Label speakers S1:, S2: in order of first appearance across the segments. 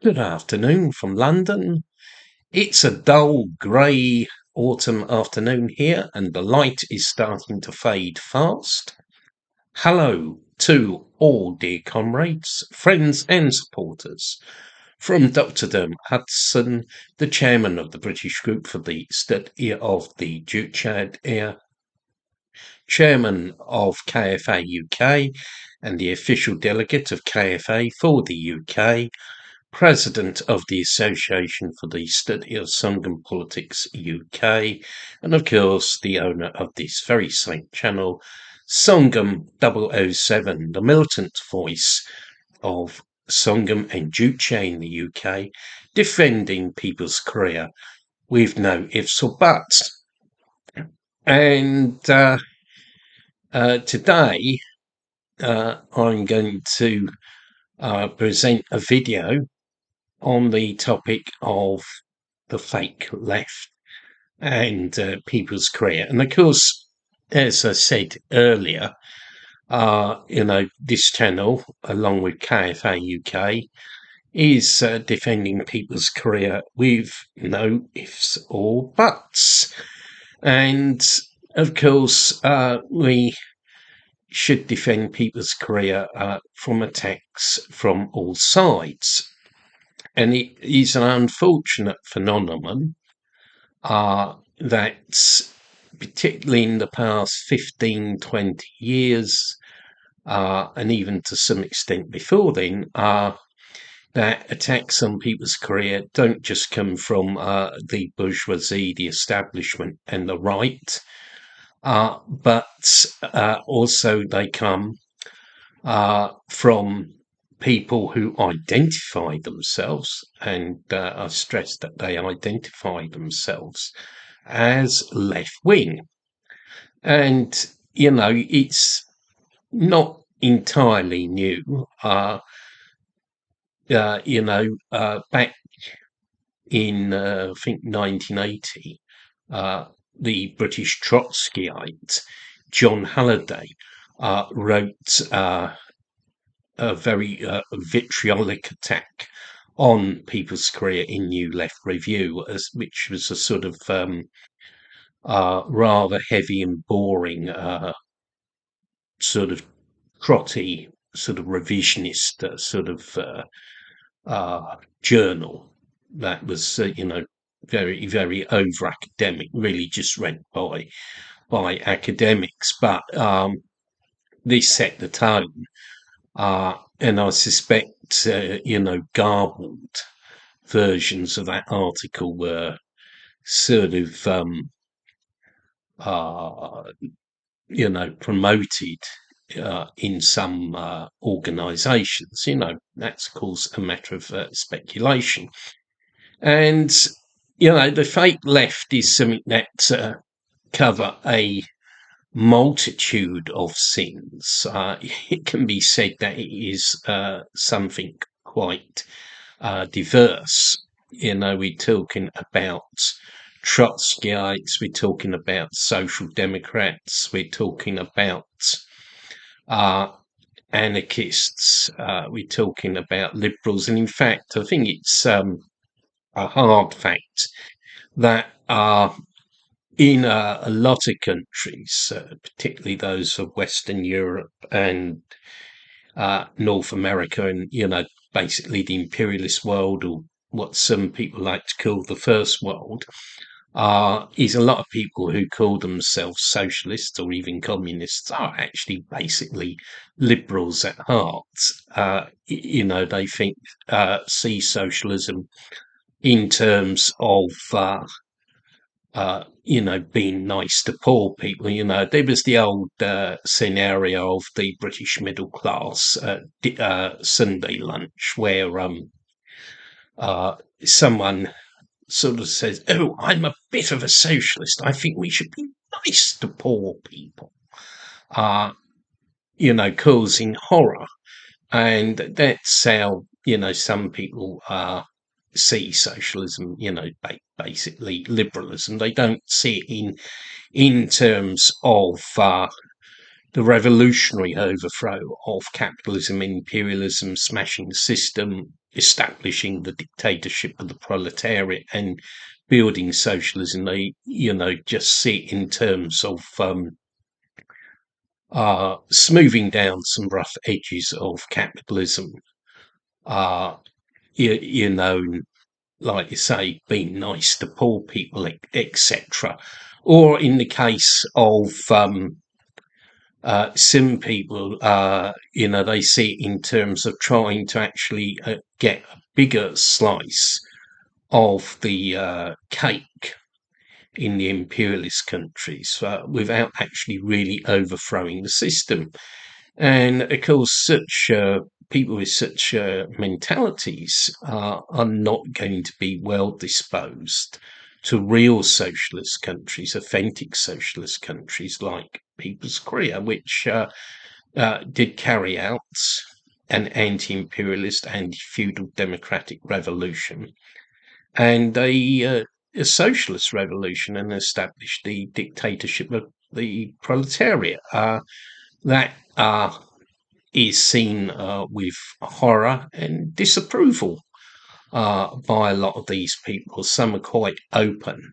S1: Good afternoon from London. It's a dull, grey autumn afternoon here, and the light is starting to fade fast. Hello to all dear comrades, friends, and supporters. From Dr. Dermot Hudson, the chairman of the British Group for the Study of the Juche here, chairman of KFA UK, and the official delegate of KFA for the UK. President of the Association for the Study of Songun Politics UK, and of course the owner of this very same channel, Songun 007, the militant voice of Songun and Juche in the UK, defending people's career with no ifs or buts. And today I'm going to present a video on the topic of the fake left and people's career. And of course, as I said earlier, this channel, along with KFA UK, is defending people's career with no ifs or buts. And of course, we should defend people's career from attacks from all sides. And it is an unfortunate phenomenon that, particularly in the past 15, 20 years, and even to some extent before then, that attacks on people's career don't just come from the bourgeoisie, the establishment, and the right, but also they come from people who identify themselves, and I stress that they identify themselves as left wing. And, it's not entirely new. Back in, I think, 1980, the British Trotskyite John Halliday wrote a very vitriolic attack on people's career in New Left Review, which was a sort of rather heavy and boring, sort of trotty, sort of revisionist sort of journal that was, very, very over academic, really just read by academics, but this set the tone. And I suspect, garbled versions of that article were sort of, promoted in some organisations. That's, of course, a matter of speculation. And, the fake left is something that cover a multitude of sins. It can be said that it is something quite diverse. We're talking about Trotskyites, we're talking about Social Democrats, we're talking about anarchists, we're talking about liberals, and in fact, I think it's a hard fact that in a lot of countries, particularly those of Western Europe and North America, and basically the imperialist world, or what some people like to call the First World, is a lot of people who call themselves socialists or even communists are actually basically liberals at heart. They think see socialism in terms of being nice to poor people. There was the old scenario of the British middle class Sunday lunch, where someone sort of says, "Oh, I'm a bit of a socialist. I think we should be nice to poor people," causing horror. And that's how, some people see socialism, basically liberalism. They don't see it in terms of the revolutionary overthrow of capitalism, imperialism, smashing the system, establishing the dictatorship of the proletariat and building socialism. They, just see it in terms of smoothing down some rough edges of capitalism. Uh, you know, like you say, being nice to poor people, etc. Or in the case of some people, they see it in terms of trying to actually get a bigger slice of the cake in the imperialist countries without actually really overthrowing the system. And of course, such people with such mentalities are not going to be well disposed to real socialist countries, authentic socialist countries like People's Korea, which did carry out an anti-imperialist, anti-feudal democratic revolution and a socialist revolution and established the dictatorship of the proletariat. That is seen with horror and disapproval by a lot of these people. Some are quite open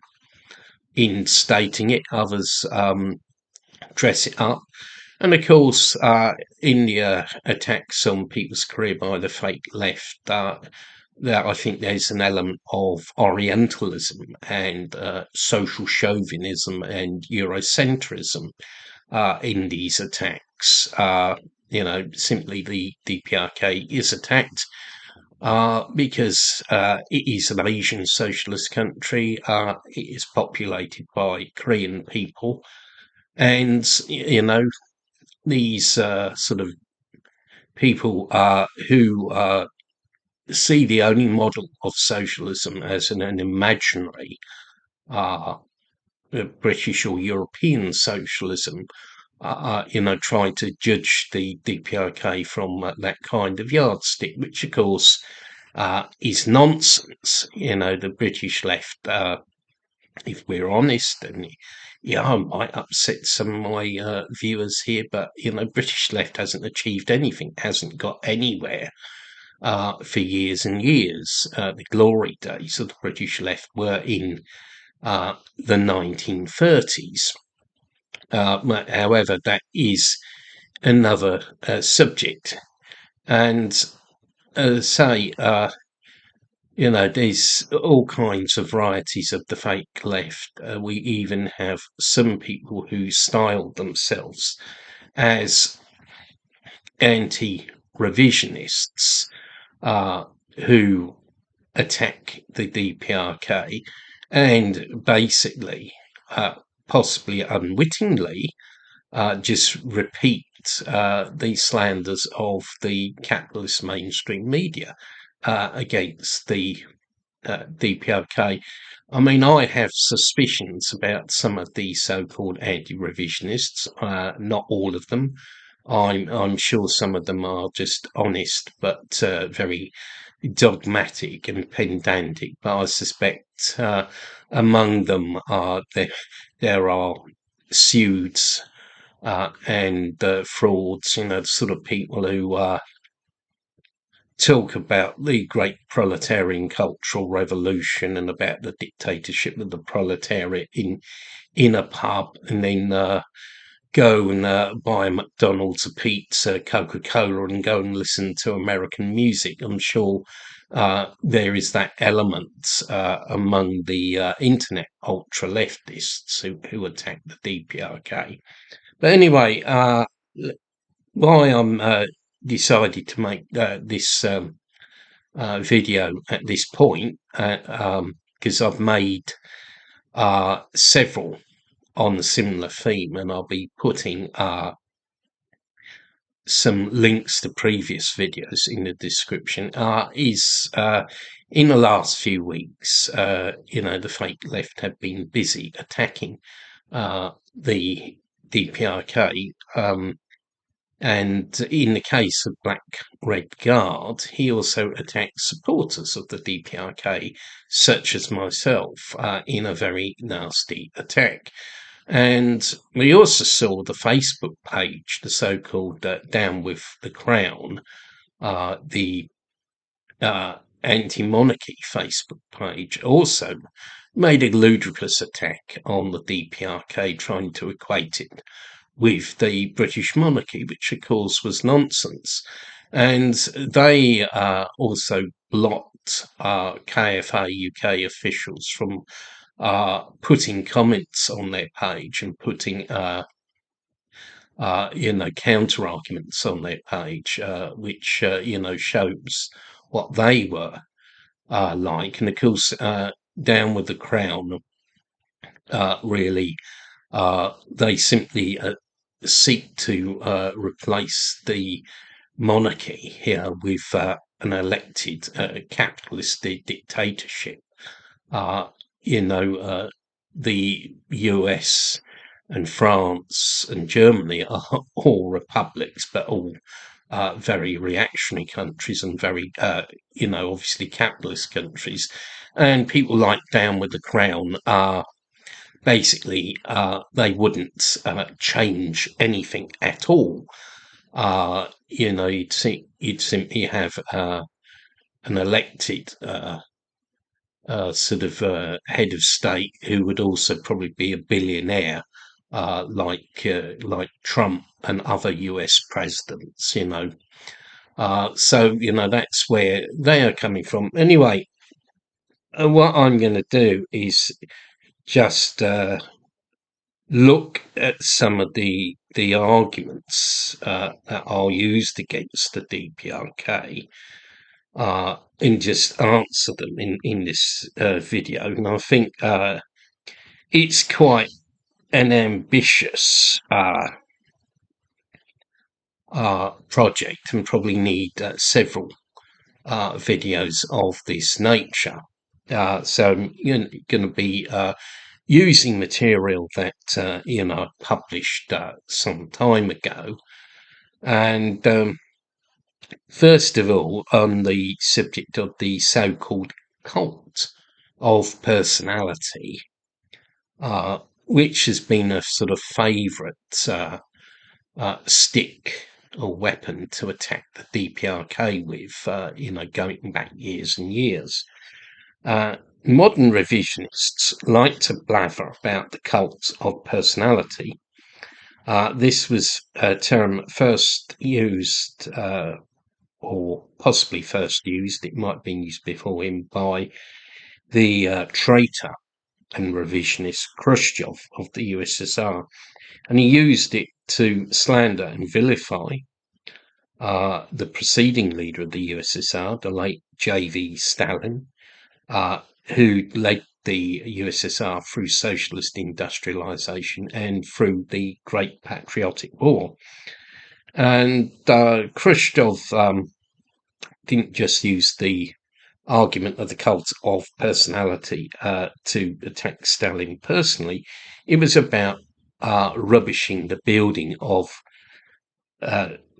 S1: in stating it, others dress it up. And of course, India attacks on People's Career by the fake left. That I think there's an element of Orientalism and social chauvinism and Eurocentrism in these attacks. Simply the DPRK is attacked because it is an Asian socialist country. It is populated by Korean people. And, these sort of people who see the only model of socialism as an imaginary British or European socialism, trying to judge the DPRK from that kind of yardstick, which of course is nonsense. The British left, if we're honest, and I might upset some of my viewers here, but British left hasn't achieved anything, hasn't got anywhere for years and years. The glory days of the British left were in the 1930s. However, that is another subject. And say, there's all kinds of varieties of the fake left. We even have some people who styled themselves as anti-revisionists who attack the DPRK and basically, possibly unwittingly, just repeat the slanders of the capitalist mainstream media against the DPRK. I mean, I have suspicions about some of the so-called anti-revisionists, not all of them. I'm sure some of them are just honest, but very dogmatic and pedantic. But I suspect among them there are pseuds and frauds. The sort of people who talk about the great proletarian cultural revolution and about the dictatorship of the proletariat in a pub, and then go and buy a McDonald's, a pizza, Coca-Cola, and go and listen to American music. I'm sure there is that element among the internet ultra leftists who attack the DPRK. But anyway, why I'm decided to make this video at this point, because I've made several on a similar theme, and I'll be putting some links to previous videos in the description, is in the last few weeks, the fake left have been busy attacking the DPRK, and in the case of Black Red Guard, he also attacked supporters of the DPRK, such as myself, in a very nasty attack. And we also saw the Facebook page, the so-called Down with the Crown, the anti-monarchy Facebook page also made a ludicrous attack on the DPRK, trying to equate it with the British monarchy, which of course was nonsense. And they also blocked KFA UK officials from putting comments on their page and putting counter arguments on their page, which shows what they were like. And of course, Down with the Crown, really, they simply seek to replace the monarchy here with an elected capitalist dictatorship. Uh, the US and France and Germany are all republics, but all very reactionary countries and very, obviously capitalist countries. And people like Down with the Crown are basically, they wouldn't change anything at all. You'd simply have an elected sort of head of state who would also probably be a billionaire, like Trump and other US presidents. So that's where they are coming from. Anyway, what I'm going to do is just look at some of the arguments that are used against the DPRK, and just answer them in this video. And I think it's quite an ambitious project, and probably need several videos of this nature. So I'm going to be using material that I published some time ago. And first of all, on the subject of the so-called cult of personality, which has been a sort of favourite stick or weapon to attack the DPRK with, going back years and years. Modern revisionists like to blather about the cult of personality. This was a term first used, or possibly first used, it might have been used before him, by the traitor and revisionist Khrushchev of the USSR. And he used it to slander and vilify the preceding leader of the USSR, the late J.V. Stalin, who led the USSR through socialist industrialization and through the Great Patriotic War. And Khrushchev didn't just use the argument of the cult of personality to attack Stalin personally. It was about rubbishing the building of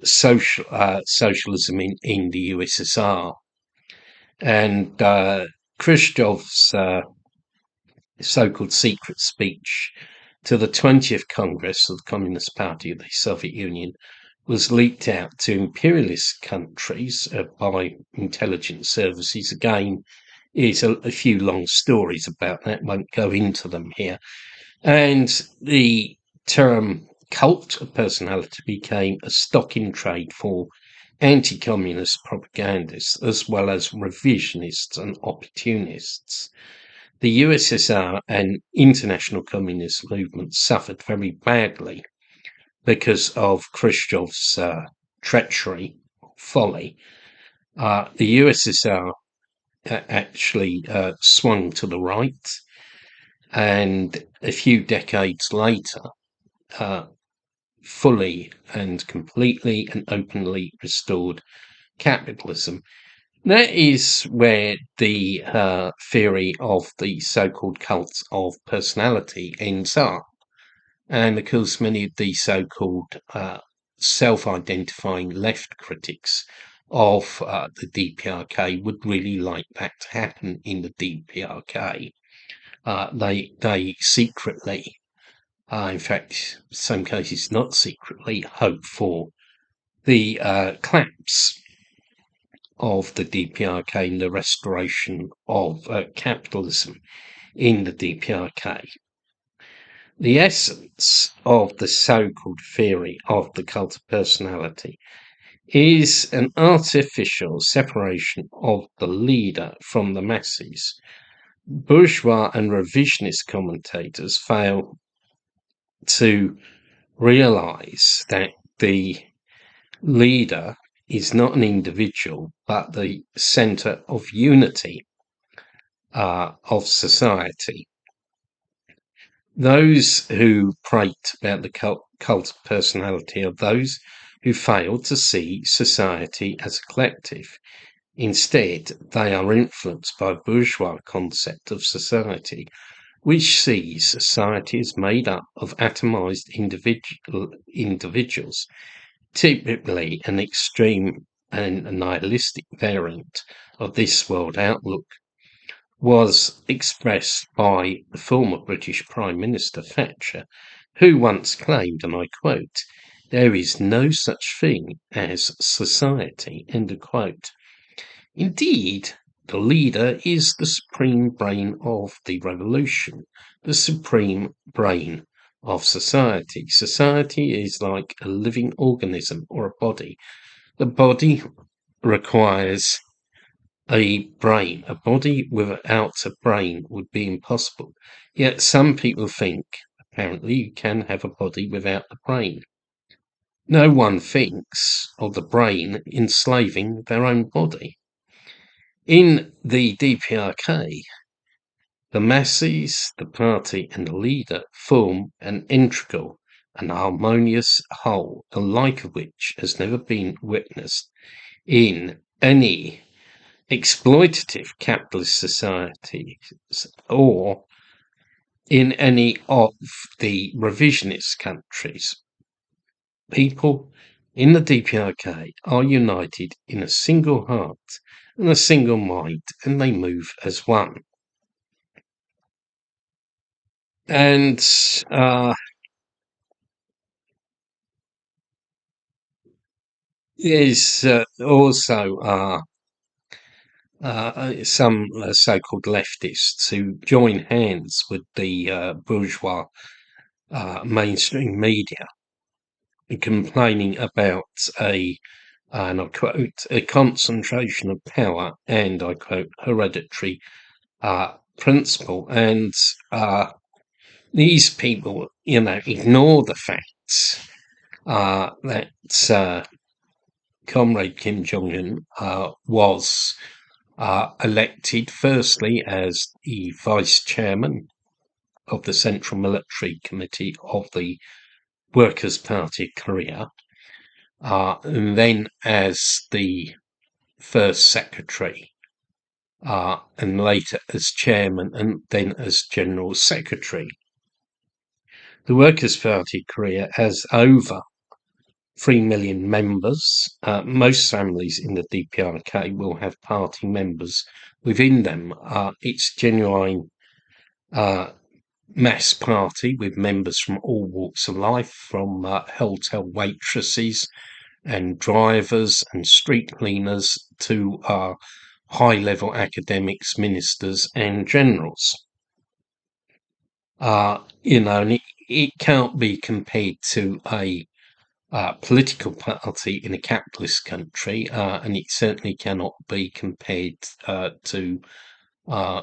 S1: socialism in the USSR. And Khrushchev's so-called secret speech to the 20th Congress of the Communist Party of the Soviet Union was leaked out to imperialist countries by intelligence services. Again, is a few long stories about that, won't go into them here. And the term cult of personality became a stock in trade for anti-communist propagandists as well as revisionists and opportunists. The USSR and international communist movement suffered very badly because of Khrushchev's treachery, folly. The USSR actually swung to the right, and a few decades later, fully and completely and openly restored capitalism. That is where the theory of the so-called cults of personality ends up. And of course, many of the so-called self-identifying left critics of the DPRK would really like that to happen in the DPRK. They secretly, in fact, some cases not secretly, hope for the collapse of the DPRK and the restoration of capitalism in the DPRK. The essence of the so-called theory of the cult of personality is an artificial separation of the leader from the masses. Bourgeois and revisionist commentators fail to realize that the leader is not an individual, but the center of unity of society. Those who prate about the cult of personality are those who fail to see society as a collective. Instead, they are influenced by a bourgeois concept of society, which sees society as made up of atomized individuals, typically an extreme and a nihilistic variant of this world outlook, was expressed by the former British Prime Minister Thatcher, who once claimed, and I quote, "There is no such thing as society," end of quote. Indeed, the leader is the supreme brain of the revolution, the supreme brain of society. Society is like a living organism or a body. The body requires a brain. A body without a brain would be impossible. Yet some people think, apparently, you can have a body without a brain. No one thinks of the brain enslaving their own body. In the DPRK, the masses, the party, and the leader form an integral and harmonious whole, the like of which has never been witnessed in any exploitative capitalist societies or in any of the revisionist countries. People in the DPRK are united in a single heart and a single mind, and they move as one. And there's also some so-called leftists who join hands with the bourgeois mainstream media, complaining about and I quote, a concentration of power and, I quote, hereditary principle. And these people, ignore the facts that Comrade Kim Jong-un was elected firstly as the vice chairman of the Central Military Committee of the Workers' Party of Korea, and then as the first secretary, and later as chairman, and then as general secretary. The Workers' Party of Korea has over 3 million members. Most families in the DPRK will have party members within them. It's genuine mass party with members from all walks of life, from hotel waitresses and drivers and street cleaners to high-level academics, ministers and generals. And it can't be compared to a political party in a capitalist country, and it certainly cannot be compared to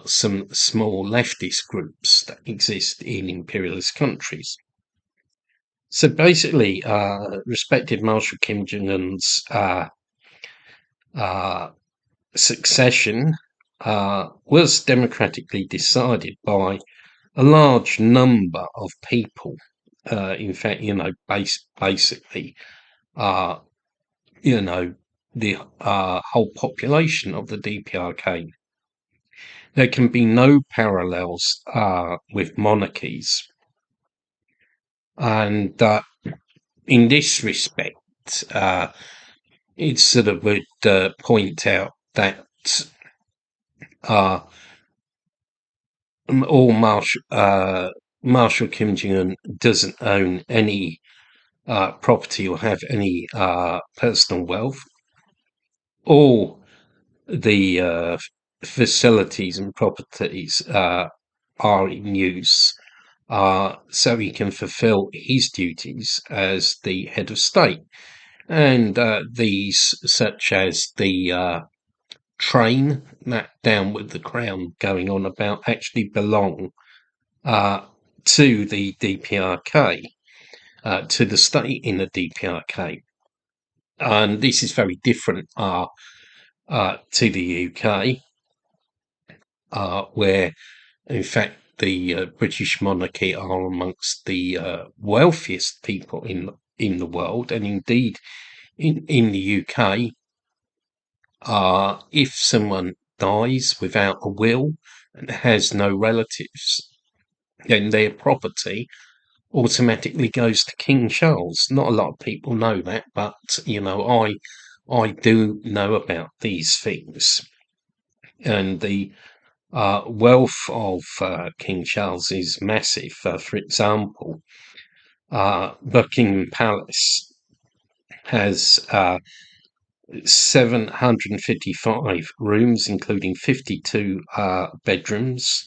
S1: some small leftist groups that exist in imperialist countries. So basically, respected Marshal Kim Jong-un's succession was democratically decided by a large number of people. In fact, basically, the whole population of the DPRK. There can be no parallels with monarchies. And in this respect, it sort of would point out that Marshal Kim Jong-un doesn't own any property or have any personal wealth. All the facilities and properties are in use so he can fulfill his duties as the head of state. And these, such as the train that down with the crown going on about, actually belong uh, to the DPRK, to the state in the DPRK. And this is very different to the UK, where, in fact, the British monarchy are amongst the wealthiest people in the world, and indeed in the UK, if someone dies without a will and has no relatives, then their property automatically goes to King Charles. Not a lot of people know that, but I do know about these things, and the wealth of King Charles is massive. For example, Buckingham Palace has 755 rooms, including 52 bedrooms,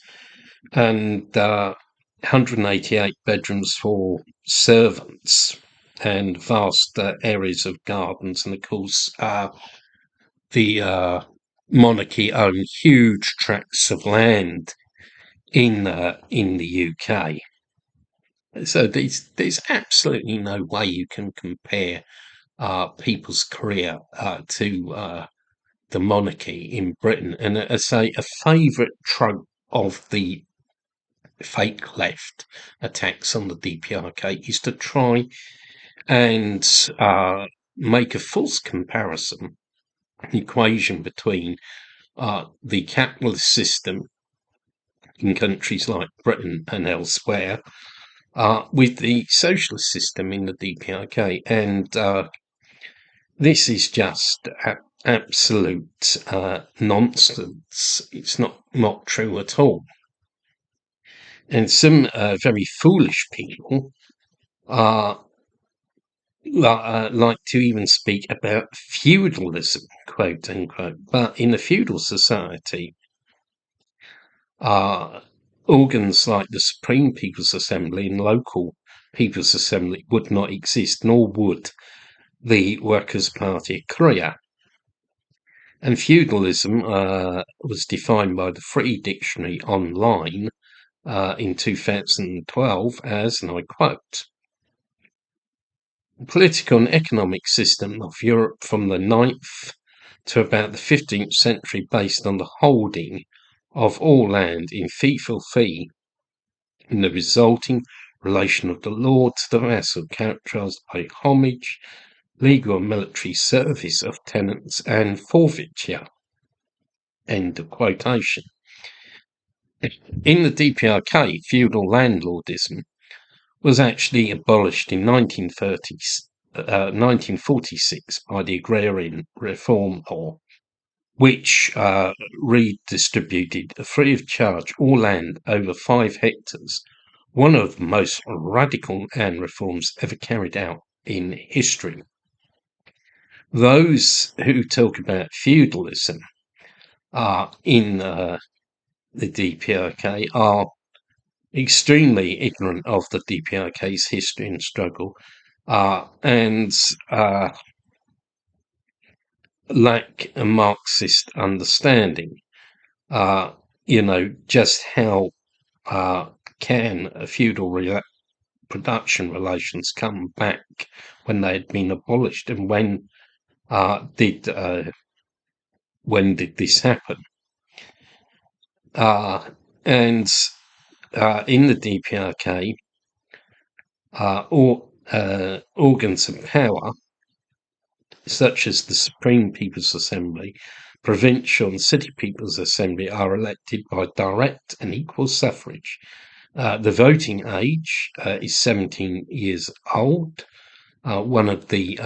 S1: and 188 bedrooms for servants, and vast areas of gardens. And of course, the monarchy own huge tracts of land in the UK. So there's absolutely no way you can compare people's career to the monarchy in Britain. And as a favourite trope of the fake left attacks on the DPRK is to try and make a false comparison, equation between the capitalist system in countries like Britain and elsewhere with the socialist system in the DPRK. And this is just absolute nonsense. It's not true at all. And some very foolish people like to even speak about feudalism, quote unquote. But in a feudal society, organs like the Supreme People's Assembly and local People's Assembly would not exist, nor would the Workers' Party of Korea. And feudalism was defined by the Free Dictionary online in 2012 as, and I quote, the political and economic system of Europe from the 9th to about the 15th century based on the holding of all land in fee for fee, and the resulting relation of the lord to the vassal, characterized by homage, legal and military service of tenants, and forfeiture. End of quotation. In the DPRK, feudal landlordism was actually abolished in 1946 by the Agrarian Reform Law, which redistributed free of charge all land over 5 hectares, one of the most radical land reforms ever carried out in history. Those who talk about feudalism in the DPRK are extremely ignorant of the DPRK's history and struggle, and lack a Marxist understanding. Just how can feudal production relations come back when they had been abolished, and when did this happen? And in the DPRK, organs of power, such as the Supreme People's Assembly, Provincial and City People's Assembly, are elected by direct and equal suffrage. The voting age is 17 years old, one of the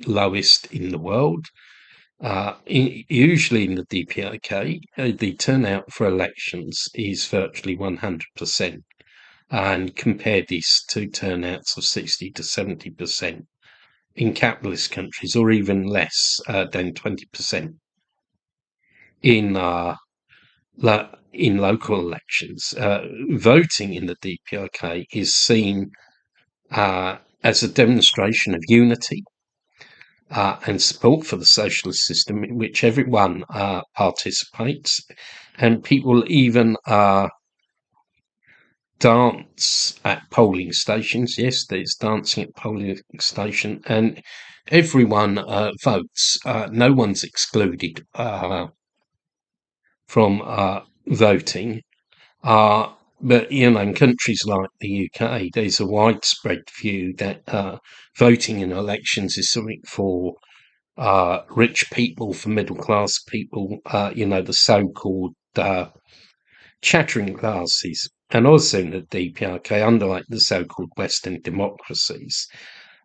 S1: lowest in the world. Usually in the DPRK, the turnout for elections is virtually 100%, and compare this to turnouts of 60 to 70% in capitalist countries, or even less than 20%. in in local elections. Voting in the DPRK is seen as a demonstration of unity and support for the socialist system in which everyone participates, and people even dance at polling stations. Yes, there's dancing at polling station, and everyone votes. No one's excluded from voting. But in countries like the UK, there's a widespread view that voting in elections is something for rich people, for middle class people. The so-called chattering classes, and also in the DPRK, unlike the so-called Western democracies,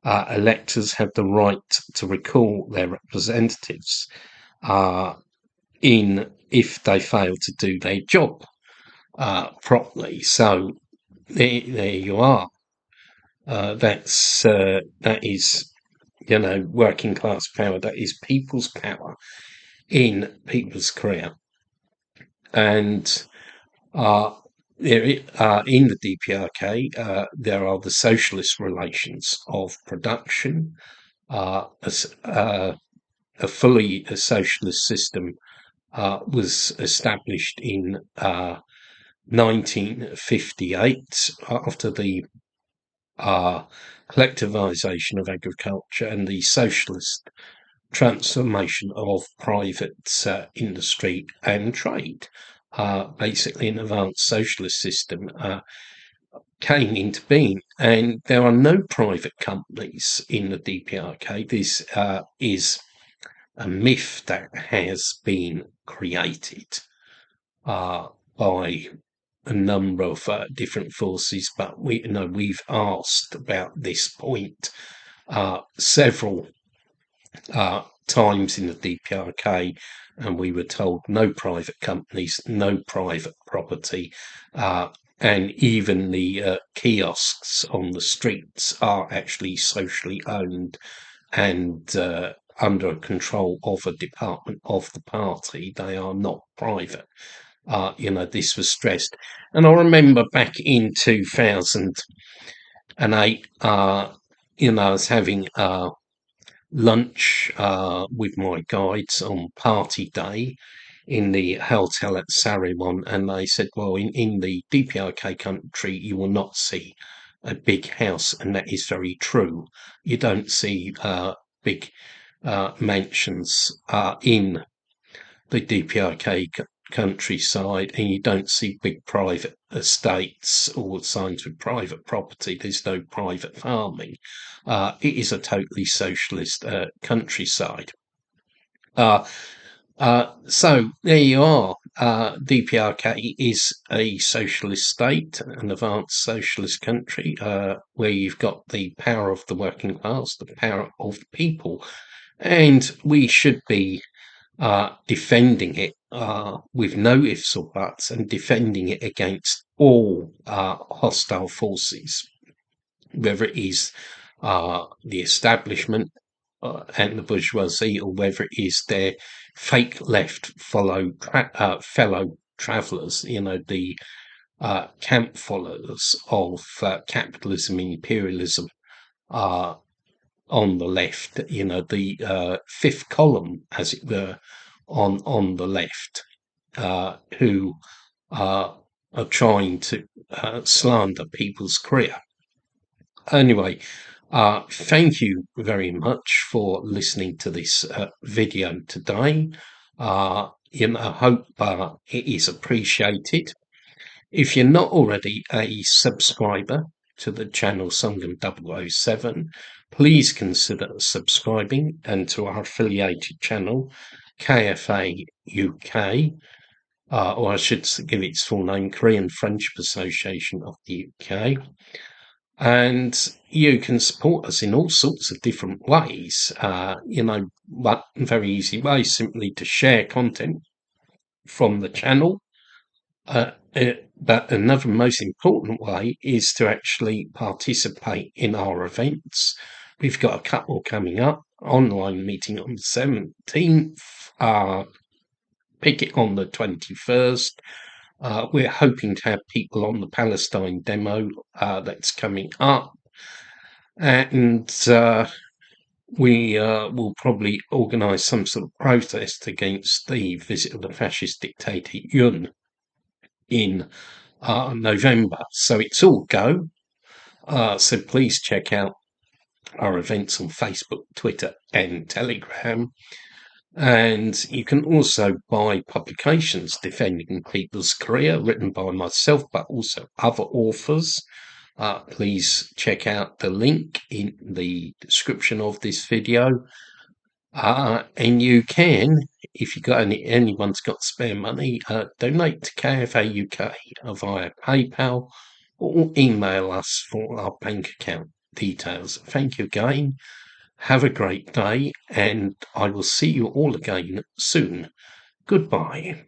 S1: electors have the right to recall their representatives if they fail to do their job properly. So there you are. That is, working class power. That is people's power in people's career, and in the DPRK, there are the socialist relations of production. A fully socialist system was established in 1958 after the collectivization of agriculture and the socialist transformation of private industry and trade. Basically, an advanced socialist system came into being, and there are no private companies in the DPRK. This is a myth that has been created by a number of different forces, but we've asked about this point several times in the DPRK, and we were told no private companies, no private property, and even the kiosks on the streets are actually socially owned and under control of a department of the party. They are not private. This was stressed. And I remember back in 2008, I was having lunch with my guides on party day in the hotel at Sarimon, and they said, well, in the DPRK country, you will not see a big house, and that is very true. You don't see big mansions in the DPRK countryside, and you don't see big private estates or signs with private property. There's no private farming. It is a totally socialist countryside. So there you are. DPRK is a socialist state, an advanced socialist country, where you've got the power of the working class, the power of the people, and we should be defending it with no ifs or buts, and defending it against all hostile forces, whether it is the establishment and the bourgeoisie, or whether it is their fake left fellow travellers, the camp followers of capitalism, imperialism, on the left, the fifth column, as it were, on the left, who are trying to slander people's career. Anyway, thank you very much for listening to this video today. I hope it is appreciated. If you're not already a subscriber to the channel Songun 007, please consider subscribing, and to our affiliated channel KFA UK, or I should give its full name, Korean Friendship Association of the UK. And you can support us in all sorts of different ways. One very easy way is simply to share content from the channel. But another most important way is to actually participate in our events. We've got a couple coming up. Online meeting on the 17th, picket on the 21st. We're hoping to have people on the Palestine demo that's coming up, and we will probably organise some sort of protest against the visit of the fascist dictator Yun in November. So it's all go. So please check out our events on Facebook, Twitter, and Telegram. And you can also buy publications defending people's career, written by myself, but also other authors. Please check out the link in the description of this video. And you can, if you got anyone's got spare money, donate to KFA UK via PayPal or email us for our bank account details. Thank you again. Have a great day, and I will see you all again soon. Goodbye.